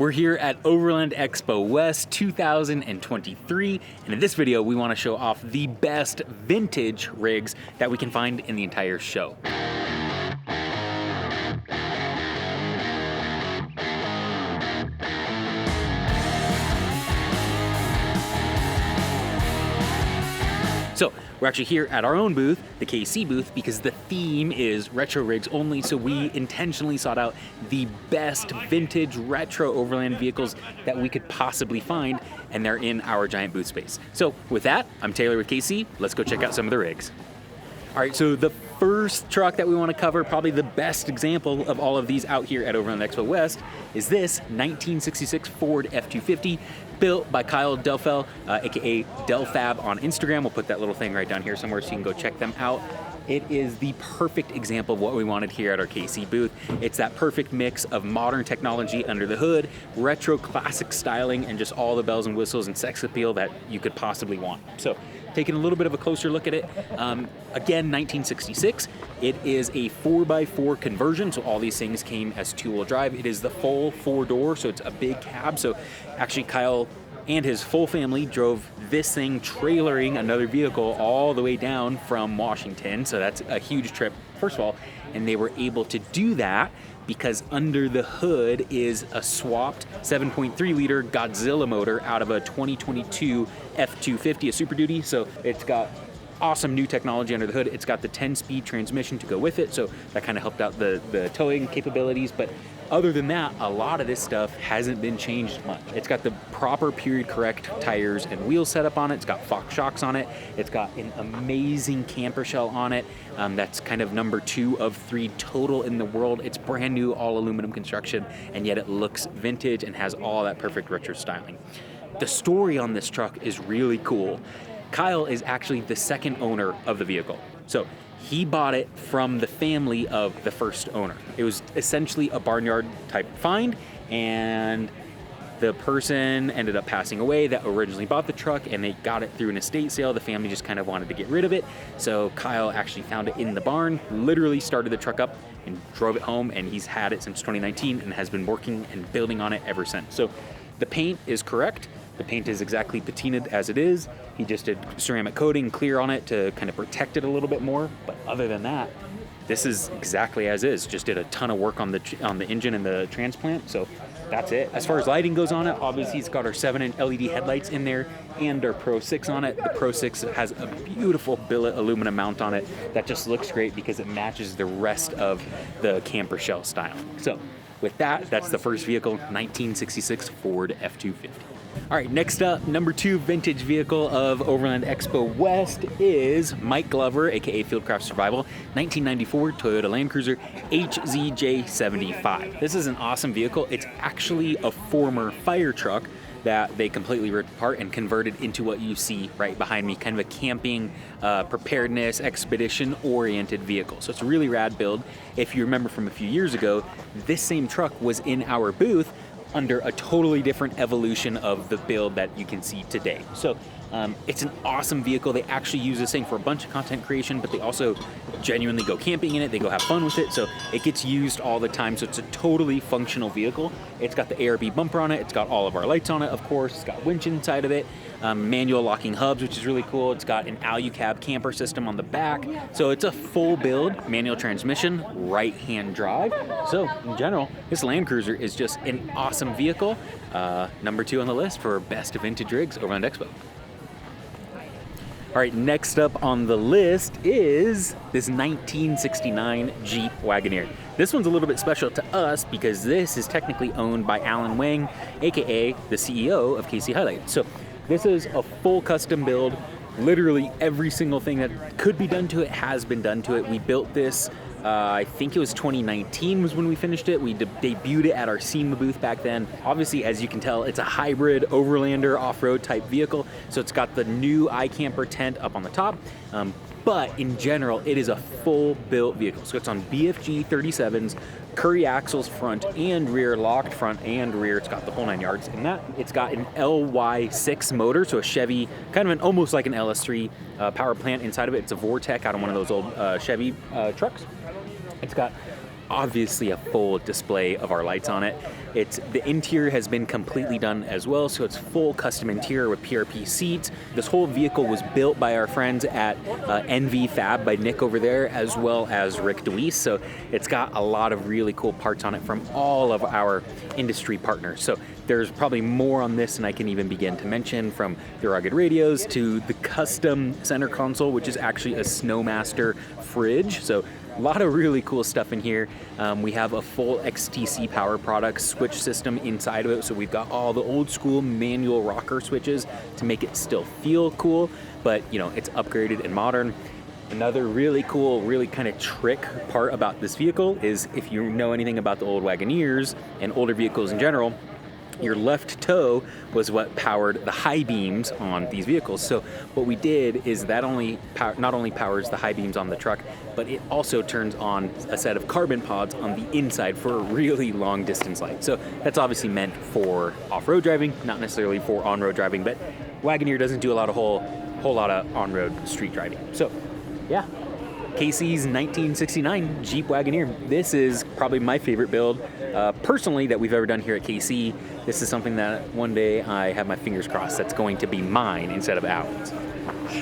We're here at Overland Expo West 2023, and in this video we want to show off the best vintage rigs that we can find in the entire show. So we're actually here at our own booth, the KC booth, because the theme is retro rigs only, so we intentionally sought out the best vintage retro overland vehicles that we could possibly find, and they're in our giant booth space. So with that, I'm Taylor with KC. Let's go check out some of the rigs. All right, so the first truck that we want to cover, probably the best example of all of these out here at Overland Expo West, is this 1966 Ford F-250 built by Kyle Delfell, aka Delfab on Instagram. We'll put that little thing right down here somewhere so you can go check them out. It is the perfect example of what we wanted here at our KC booth. It's that perfect mix of modern technology under the hood, retro classic styling, and just all the bells and whistles and sex appeal that you could possibly want. So, taking a little bit of a closer look at it, again, 1966. It is a 4x4 conversion, so all these things came as two-wheel drive. It is the full four-door, so it's a big cab. So actually, Kyle and his full family drove this thing trailering another vehicle all the way down from Washington. So that's a huge trip, first of all. And they were able to do that because under the hood is a swapped 7.3 liter Godzilla motor out of a 2022 F-250, a Super Duty. So it's got awesome new technology under the hood. It's got the 10-speed transmission to go with it, so that kind of helped out the towing capabilities. But other than that, a lot of this stuff hasn't been changed much. It's got the proper period correct tires and wheel setup on it. It's got Fox shocks on it. It's got an amazing camper shell on it. That's kind of number 2 of 3 total in the world. It's brand new, all aluminum construction, and yet it looks vintage and has all that perfect retro styling. The story on this truck is really cool. Kyle is actually the second owner of the vehicle. So he bought it from the family of the first owner. It was essentially a barnyard type find, and the person ended up passing away that originally bought the truck, and they got it through an estate sale. The family just kind of wanted to get rid of it. So Kyle actually found it in the barn, literally started the truck up and drove it home, and he's had it since 2019 and has been working and building on it ever since. So the paint is correct. The paint is exactly patinaed as it is. He just did ceramic coating clear on it to kind of protect it a little bit more. But other than that, this is exactly as is. Just did a ton of work on the engine and the transplant. So that's it. As far as lighting goes on it, obviously it's got our 7-inch LED headlights in there and our Pro 6 on it. The Pro 6 has a beautiful billet aluminum mount on it that just looks great because it matches the rest of the camper shell style. So with that, that's the first vehicle, 1966 Ford F-250. All right, next up, number 2 vintage vehicle of Overland Expo West is Mike Glover, aka Fieldcraft Survival, 1994 Toyota Land Cruiser HZJ75. This is an awesome vehicle. It's actually a former fire truck that they completely ripped apart and converted into what you see right behind me, kind of a camping, preparedness, expedition-oriented vehicle. So it's a really rad build. If you remember from a few years ago, this same truck was in our booth under a totally different evolution of the build that you can see today. So it's an awesome vehicle. They actually use this thing for a bunch of content creation, but they also genuinely go camping in it. They go have fun with it. So it gets used all the time. So it's a totally functional vehicle. It's got the ARB bumper on it. It's got all of our lights on it, of course. It's got winch inside of it. Manual locking hubs, which is really cool. It's got an Alucab camper system on the back. So it's a full build, manual transmission, right-hand drive. So in general, this Land Cruiser is just an awesome vehicle. Number 2 on the list for best vintage rigs Overland Expo. All right, next up on the list is this 1969 Jeep Wagoneer. This one's a little bit special to us because this is technically owned by Alan Wang, aka the CEO of KC HiLiTES. So this is a full custom build. Literally every single thing that could be done to it has been done to it. We built this, I think it was 2019 was when we finished it. We debuted it at our SEMA booth back then. Obviously, as you can tell, it's a hybrid Overlander off-road type vehicle. So it's got the new iCamper tent up on the top. But in general, it is a full built vehicle. So it's on BFG 37s, Curry axles front and rear, locked front and rear. It's got the whole 9 yards. And that it's got an LY6 motor, so a Chevy, kind of almost like an LS3 power plant inside of it. It's a Vortec out of one of those old Chevy trucks. It's got obviously a full display of our lights on it. The interior has been completely done as well, so it's full custom interior with PRP seats. This whole vehicle was built by our friends at NV Fab by Nick over there, as well as Rick DeWeese. So it's got a lot of really cool parts on it from all of our industry partners. So there's probably more on this than I can even begin to mention, from the rugged radios to the custom center console, which is actually a Snowmaster fridge. So a lot of really cool stuff in here. We have a full XTC power products switch system inside of it. So we've got all the old school manual rocker switches to make it still feel cool, but you know, it's upgraded and modern. Another really cool, really kind of trick part about this vehicle is, if you know anything about the old Wagoneers and older vehicles in general, your left toe was what powered the high beams on these vehicles. So what we did is that not only powers the high beams on the truck, but it also turns on a set of carbon pods on the inside for a really long distance light. So that's obviously meant for off-road driving, not necessarily for on-road driving, but Wagoneer doesn't do a whole lot of on-road street driving. So yeah, KC's 1969 Jeep Wagoneer. This is probably my favorite build personally that we've ever done here at KC. This is something that one day, I have my fingers crossed, that's going to be mine instead of Alan's.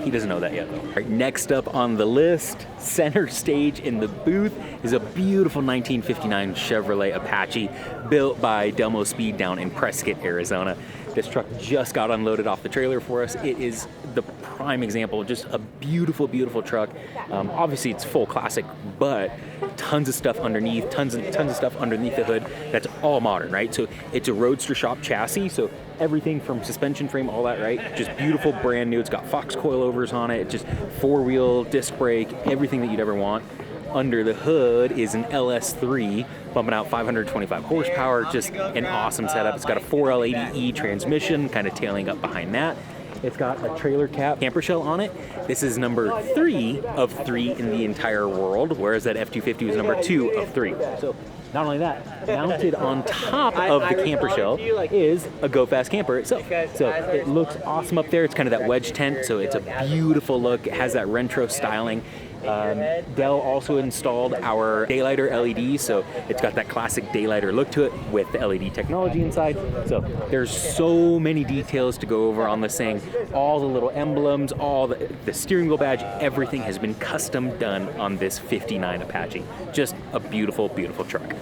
He doesn't know that yet though. All right, next up on the list, center stage in the booth, is a beautiful 1959 Chevrolet Apache built by Delmo Speed down in Prescott, Arizona. This truck just got unloaded off the trailer for us. It is the prime example of just a beautiful, beautiful truck. Obviously it's full classic, but tons of stuff underneath, tons of stuff underneath the hood that's all modern, right? So it's a roadster shop chassis, so everything from suspension frame, all that, right? Just beautiful, brand new. It's got Fox coilovers on it. It's just four-wheel, disc brake, everything that you'd ever want. Under the hood is an LS3 bumping out 525 horsepower, just an awesome setup. It's got a 4L80E transmission kind of tailing up behind that. It's got a trailer cap camper shell on it. This is number 3 of 3 in the entire world, whereas that F-250 was number 2 of 3. So not only that, mounted on top of the camper shell is a Go Fast camper itself. So it looks awesome up there. It's kind of that wedge tent, so it's a beautiful look. It has that retro styling. Dell also installed our daylighter LED, so it's got that classic daylighter look to it with the LED technology inside. So there's so many details to go over on this thing. All the little emblems, all the steering wheel badge, everything has been custom done on this 59 Apache. Just a beautiful, beautiful truck.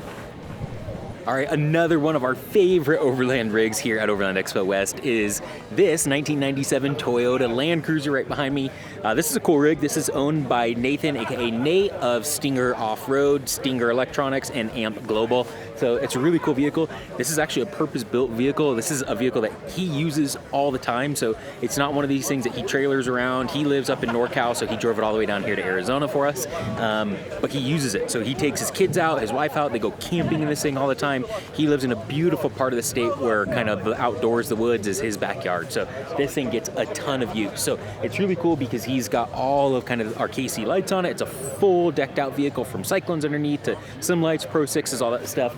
All right, another one of our favorite Overland rigs here at Overland Expo West is this 1997 Toyota Land Cruiser right behind me. This is a cool rig. This is owned by Nathan, aka Nate, of Stinger Off-Road, Stinger Electronics, and Amp Global. So it's a really cool vehicle. This is actually a purpose-built vehicle. This is a vehicle that he uses all the time, so it's not one of these things that he trailers around. He lives up in NorCal, so he drove it all the way down here to Arizona for us, but he uses it. So he takes his kids out, his wife out, they go camping in this thing all the time. He lives in a beautiful part of the state where kind of the outdoors, the woods, is his backyard. So this thing gets a ton of use. So it's really cool because he's got all of kind of our KC lights on it. It's a full decked out vehicle, from cyclones underneath to sim lights, Pro 6s, all that stuff.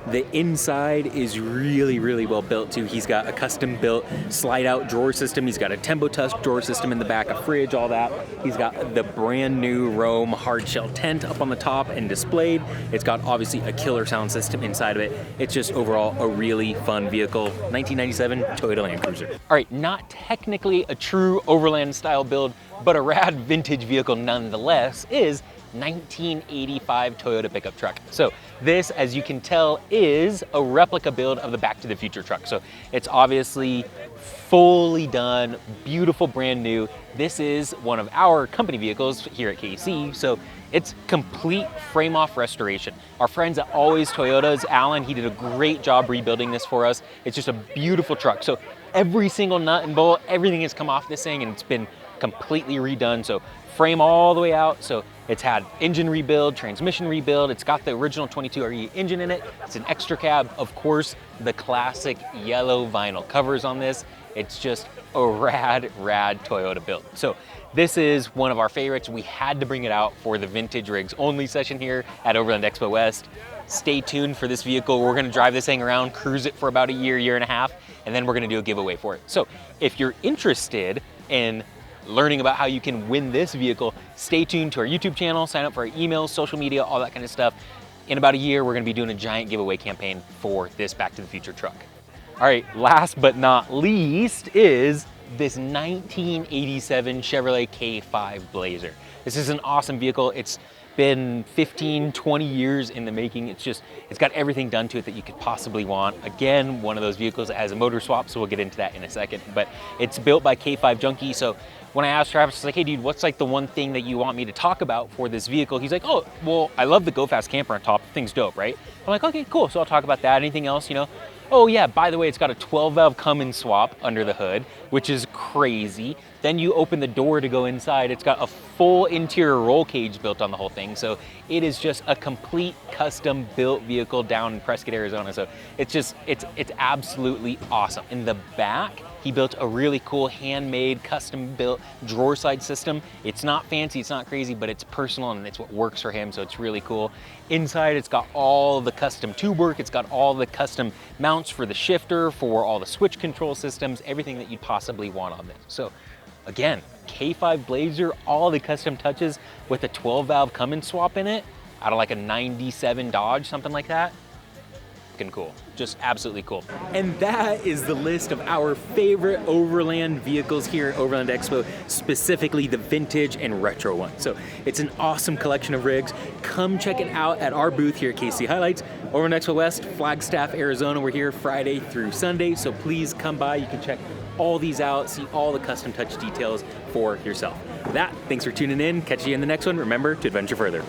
The inside is really, really well built too. He's got a custom built slide out drawer system. He's got a Tembo Tusk drawer system in the back, a fridge, all that. He's got the brand new Rome hard shell tent up on the top and displayed. It's got obviously a killer sound system inside of it. It's just overall a really fun vehicle. 1997 Toyota Land Cruiser. All right, not technically a true Overland style build, but a rad vintage vehicle nonetheless, is 1985 Toyota pickup truck. So this, as you can tell, is a replica build of the Back to the Future truck. So it's obviously fully done, beautiful, brand new. This is one of our company vehicles here at KC, so it's complete frame off restoration. Our friends at Always Toyotas, Alan, he did a great job rebuilding this for us. It's just a beautiful truck. So every single nut and bolt, everything has come off this thing and it's been completely redone. So frame all the way out. So it's had engine rebuild, transmission rebuild. It's got the original 22RE engine in it. It's an extra cab. Of course, the classic yellow vinyl covers on this. It's just a rad Toyota build. So this is one of our favorites. We had to bring it out for the Vintage Rigs only session here at Overland Expo West. Stay tuned for this vehicle. We're gonna drive this thing around, cruise it for about a year and a half, and then we're gonna do a giveaway for it. So if you're interested in learning about how you can win this vehicle, stay tuned to our YouTube channel, sign up for our emails, social media, all that kind of stuff. in about a year, we're gonna be doing a giant giveaway campaign for this Back to the Future truck. All right, last but not least is this 1987 Chevrolet K5 Blazer. This is an awesome vehicle. It's been 15, 20 years in the making. It's got everything done to it that you could possibly want. Again, one of those vehicles that has a motor swap, so we'll get into that in a second, but it's built by K5 Junkie. So when I asked Travis, I was like, hey dude, what's like the one thing that you want me to talk about for this vehicle? He's like, oh, well, I love the Go Fast camper on top. The thing's dope, right? I'm like, okay, cool. So I'll talk about that. Anything else, you know? Oh yeah, by the way, it's got a 12-valve Cummins swap under the hood, which is crazy. Then you open the door to go inside. It's got a full interior roll cage built on the whole thing. So it is just a complete custom built vehicle down in Prescott, Arizona. So it's absolutely awesome. In the back, he built a really cool handmade, custom built drawer side system. It's not fancy, it's not crazy, but it's personal and it's what works for him, so it's really cool. Inside, it's got all the custom tube work. It's got all the custom mounts for the shifter, for all the switch control systems, everything that you'd possibly want on this. So again, K5 Blazer, all the custom touches with a 12-valve Cummins swap in it, out of like a 97 Dodge, something like that. Cool, just absolutely cool. And that is the list of our favorite Overland vehicles here at Overland Expo, specifically the vintage and retro ones. So it's an awesome collection of rigs. Come check it out at our booth here at KC HiLiTES, Overland Expo West, Flagstaff, Arizona. We're here Friday through Sunday, so please come by. You can check all these out, see all the custom touch details for yourself. With that, thanks for tuning in. Catch you in the next one. Remember to adventure further.